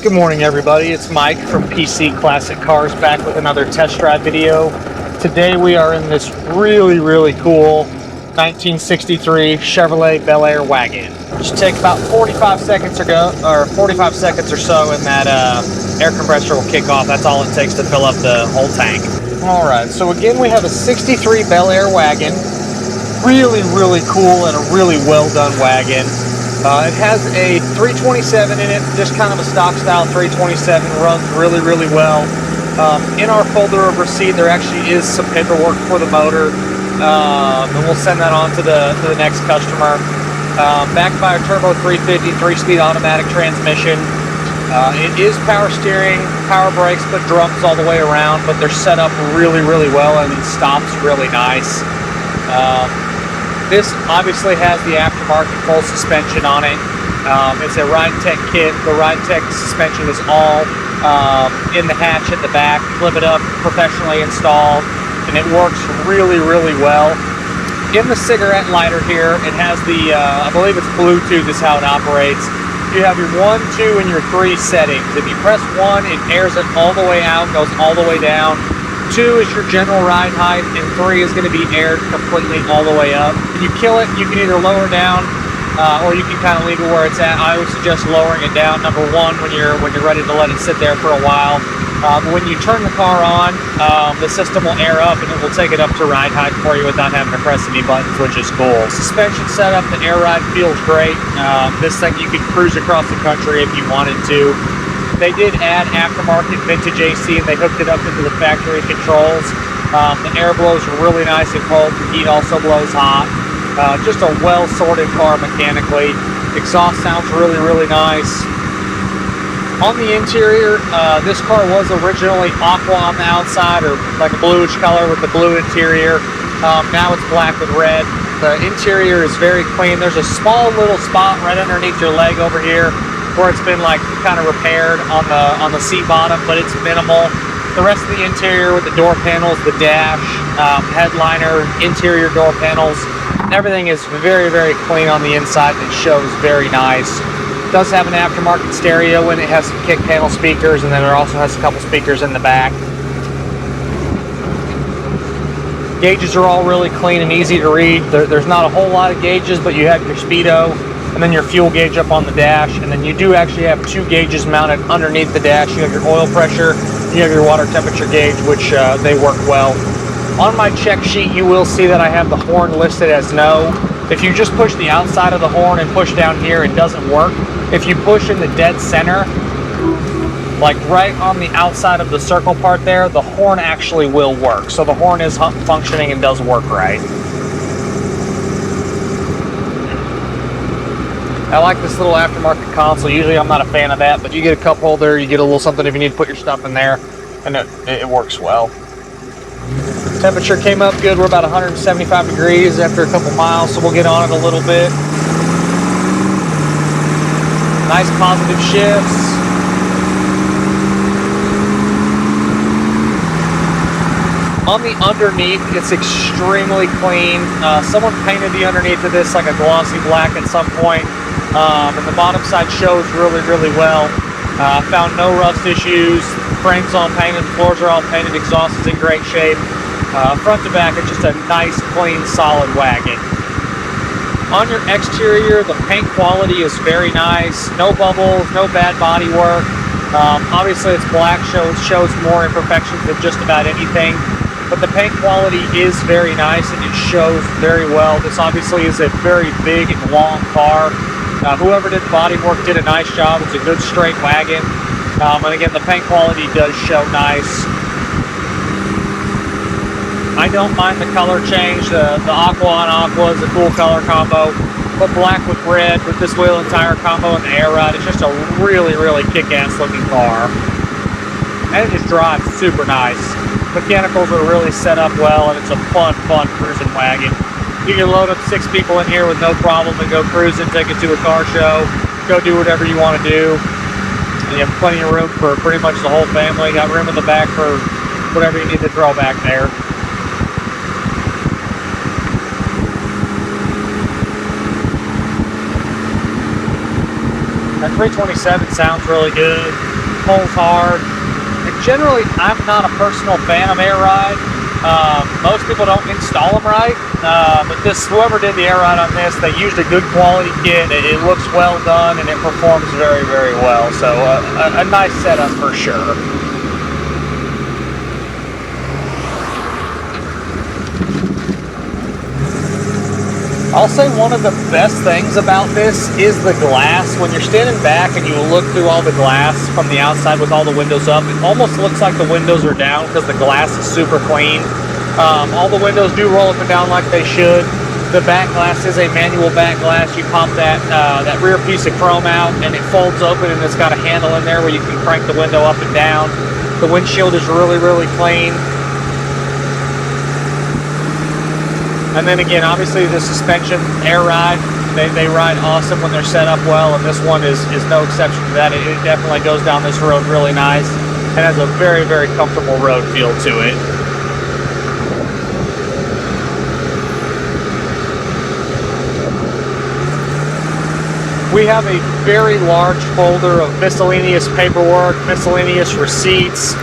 Good morning, everybody. It's Mike from PC Classic Cars back with another test drive video. Today we are in this really cool 1963 Chevrolet Belair Wagon. It should take about 45 seconds or so, and that air compressor will kick off. That's all it takes to fill up the whole tank. All right, so again we have a 63 Belair Wagon. Really cool and a really well done wagon. It has a 327 in it, just kind of a stock style 327, runs really well. In our folder of receipt, there actually is some paperwork for the motor, and we'll send that on to the next customer. Backed by a turbo 350, 3-speed automatic transmission. It is power steering, power brakes, but drums all the way around, but they're set up really well and it stops really nice. This obviously has the aftermarket full suspension on it. It's a Ride Tech kit. The Ride Tech suspension is all in the hatch at the back. Flip it up, professionally installed, and it works really well. In the cigarette lighter here, it has the, I believe it's Bluetooth is how it operates. You have your 1, 2, and your 3 settings. If you press 1, it airs it all the way out, goes all the way down. 2 is your general ride height, and 3 is going to be aired completely all the way up. When you kill it, you can either lower down, or you can kind of leave it where it's at. I would suggest lowering it down. Number 1, when you're ready to let it sit there for a while. But when you turn the car on, the system will air up, and it will take it up to ride height for you without having to press any buttons, which is cool. Suspension setup, the air ride feels great. This thing you could cruise across the country if you wanted to. They did add aftermarket vintage AC, and they hooked it up into the factory controls. The air blows really nice and cold. The heat also blows hot. Just a well-sorted car mechanically. Exhaust sounds really nice. On the interior, this car was originally aqua on the outside, or like a bluish color with the blue interior. Now it's black with red. The interior is very clean. There's a small little spot right underneath your leg over here where it's been like kind of repaired on the seat bottom, but it's minimal. The rest of the interior with the door panels, the dash, headliner, interior door panels, everything is very clean on the inside, and it shows very nice. It does have an aftermarket stereo, and it has some kick panel speakers, and then it also has a couple speakers in the back. Gauges are all really clean and easy to read. There's not a whole lot of gauges, but you have your speedo, and then your fuel gauge up on the dash, and then you do actually have 2 gauges mounted underneath the dash. You have your oil pressure, you have your water temperature gauge, which they work well. On my check sheet, you will see that I have the horn listed as no. If you just push the outside of the horn and push down here, it doesn't work. If you push in the dead center, like right on the outside of the circle part there, the horn actually will work. So the horn is functioning and does work right. I like this little aftermarket console. Usually I'm not a fan of that, but you get a cup holder, you get a little something if you need to put your stuff in there, and it works well. Temperature came up good. We're about 175 degrees after a couple miles, so we'll get on it a little bit. Nice positive shifts. On the underneath, it's extremely clean. Someone painted the underneath of this like a glossy black at some point. And the bottom side shows really well. Found no rust issues. Frame's all painted, the floors are all painted, exhaust is in great shape. Front to back, it's just a nice, clean, solid wagon. On your exterior, the paint quality is very nice. No bubbles, no bad body work. Obviously it's black, shows more imperfections than just about anything. But the paint quality is very nice, and it shows very well. This obviously is a very big and long car. Whoever did the body work did a nice job. It's a good straight wagon. And again, the paint quality does show nice. I don't mind the color change. The aqua on aqua is a cool color combo. But black with red with this wheel and tire combo and the air ride, it's just a really kick-ass looking car. And it just drives super nice. Mechanicals are really set up well, and it's a fun cruising wagon. You can load up 6 people in here with no problem and go cruising, take it to a car show, go do whatever you want to do. And you have plenty of room for pretty much the whole family. Got room in the back for whatever you need to throw back there. That 327 sounds really good. pulls hard. And generally, I'm not a personal fan of air ride. Most people don't install them right, but whoever did the air ride on this, they used a good quality kit. It looks well done and it performs very, very well. So a nice setup for sure. I'll say one of the best things about this is the glass. When you're standing back and you look through all the glass from the outside with all the windows up, it almost looks like the windows are down because the glass is super clean. All the windows do roll up and down like they should. The back glass is a manual back glass. You pop that rear piece of chrome out and it folds open, and it's got a handle in there where you can crank the window up and down. The windshield is really, really clean. And then again, obviously the suspension, air ride, they ride awesome when they're set up well, and this one is no exception to that. It definitely goes down this road really nice and has a very, very comfortable road feel to it. We have a very large folder of miscellaneous paperwork, miscellaneous receipts.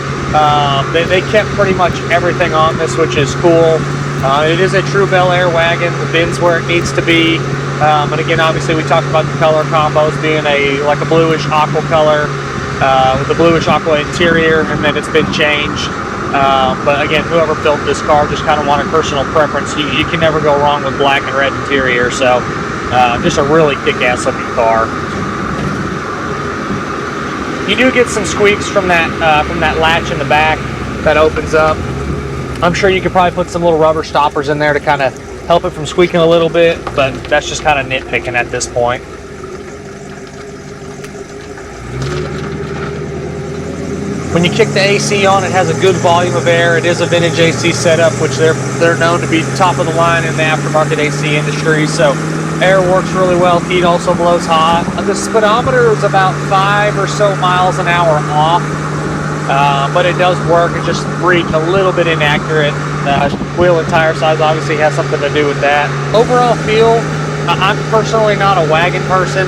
They kept pretty much everything on this, which is cool. It is a true Belair wagon. The bin's where it needs to be. And again, obviously, we talked about the color combos being like a bluish aqua color with a bluish aqua interior, and then it's been changed. But again, whoever built this car just kind of wanted personal preference. You can never go wrong with black and red interior. So just a really kick-ass looking car. You do get some squeaks from that latch in the back that opens up. I'm sure you could probably put some little rubber stoppers in there to kind of help it from squeaking a little bit, but that's just kind of nitpicking at this point. When you kick the AC on, it has a good volume of air. It is a vintage AC setup, which they're known to be top of the line in the aftermarket AC industry, so air works really well. Heat also blows hot. The speedometer is about 5 or so miles an hour off. But it does work. It just reads a little bit inaccurate. Wheel and tire size obviously has something to do with that. Overall feel, I'm personally not a wagon person,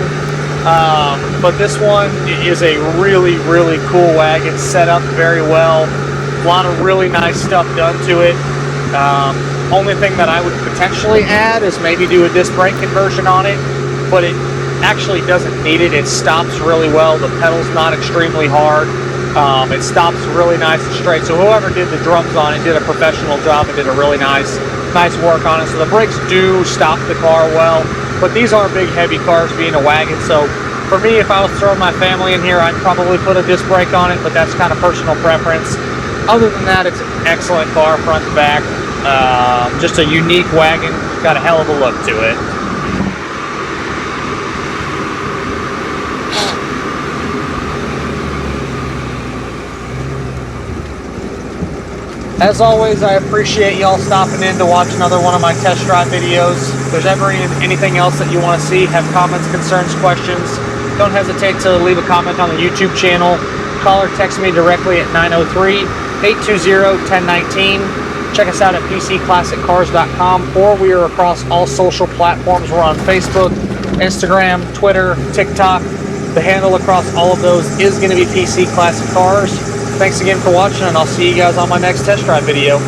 but this one is a really, really cool wagon, set up very well. A lot of really nice stuff done to it. Only thing that I would potentially add is maybe do a disc brake conversion on it, but it actually doesn't need it. It stops really well. The pedal's not extremely hard. It stops really nice and straight. So whoever did the drums on it did a professional job and did a really nice work on it. So the brakes do stop the car well, but these are big, heavy cars being a wagon. So for me, if I was throwing my family in here, I'd probably put a disc brake on it, but that's kind of personal preference. Other than that, it's an excellent car, front to back. Just a unique wagon. Got a hell of a look to it. As always, I appreciate y'all stopping in to watch another one of my test drive videos. If there's ever anything else that you want to see, have comments, concerns, questions, don't hesitate to leave a comment on the YouTube channel. Call or text me directly at 903-820-1019. Check us out at pcclassiccars.com, or we are across all social platforms. We're on Facebook, Instagram, Twitter, TikTok. The handle across all of those is going to be PC Classic Cars. Thanks again for watching, and I'll see you guys on my next test drive video.